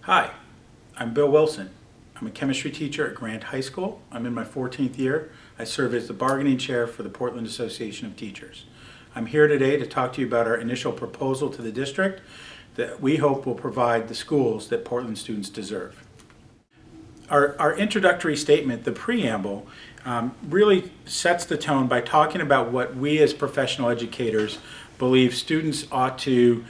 Hi, I'm Bill Wilson. I'm a chemistry teacher at Grant High School. I'm in my 14th year. I serve as the bargaining chair for the Portland Association of Teachers. I'm here today to talk to you about our initial proposal to the district that we hope will provide the schools that Portland students deserve. Our introductory statement, the preamble, really sets the tone by talking about what we as professional educators believe students ought to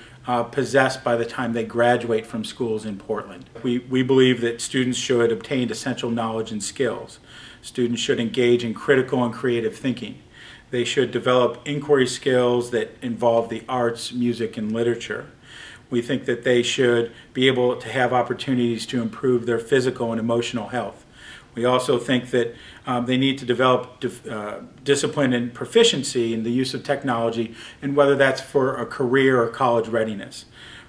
possess by the time they graduate from schools in Portland. We believe that students should obtain essential knowledge and skills. Students should engage in critical and creative thinking. They should develop inquiry skills that involve the arts, music, and literature. We think that they should be able to have opportunities to improve their physical and emotional health. We also think that they need to develop discipline and proficiency in the use of technology, and whether that's for a career or college readiness.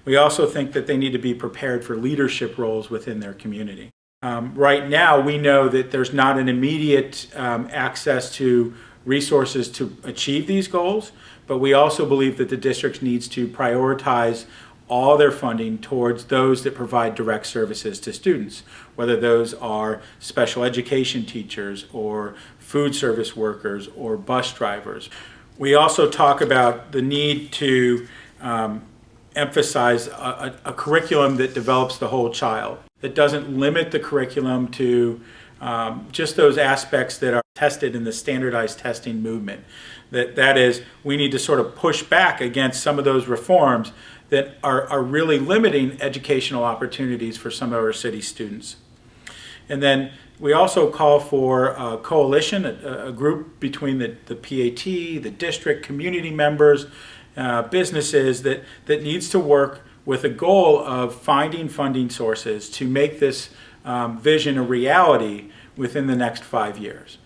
We also think that they need to be prepared for leadership roles within their community. Right now, we know that there's not an immediate access to resources to achieve these goals, but we also believe that the district needs to prioritize all their funding towards those that provide direct services to students, whether those are special education teachers or food service workers or bus drivers. We also talk about the need to emphasize a curriculum that develops the whole child, that doesn't limit the curriculum to just those aspects that are tested in the standardized testing movement. That is, we need to sort of push back against some of those reforms that are really limiting educational opportunities for some of our city students. And then we also call for a coalition, a group between the PAT, the district, community members, businesses that needs to work with a goal of finding funding sources to make this vision a reality within the next 5 years.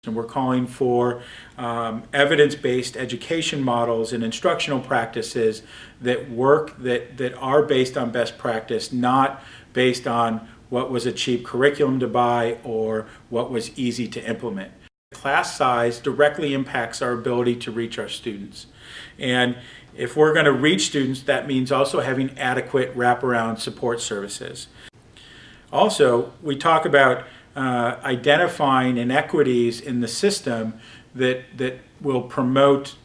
And we're calling for evidence-based education models and instructional practices that work, that are based on best practice, not based on what was a cheap curriculum to buy or what was easy to implement. Class size directly impacts our ability to reach our students. And if we're going to reach students, that means also having adequate wraparound support services. Also, we talk about identifying inequities in the system that will promote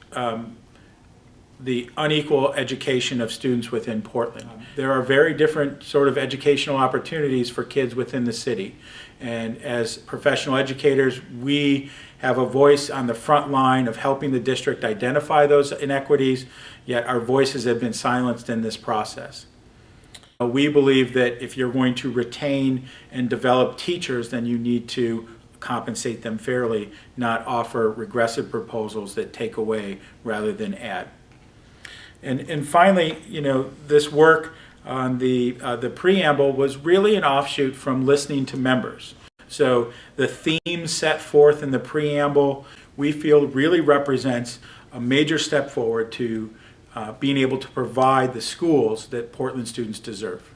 the unequal education of students within Portland. There are very different sort of educational opportunities for kids within the city. And as professional educators, we have a voice on the front line of helping the district identify those inequities, yet our voices have been silenced in this process. We believe that if you're going to retain and develop teachers, then you need to compensate them fairly, not offer regressive proposals that take away rather than add. And finally, this work on the preamble was really an offshoot from listening to members. So the theme set forth in the preamble, we feel really represents a major step forward to being able to provide the schools that Portland students deserve.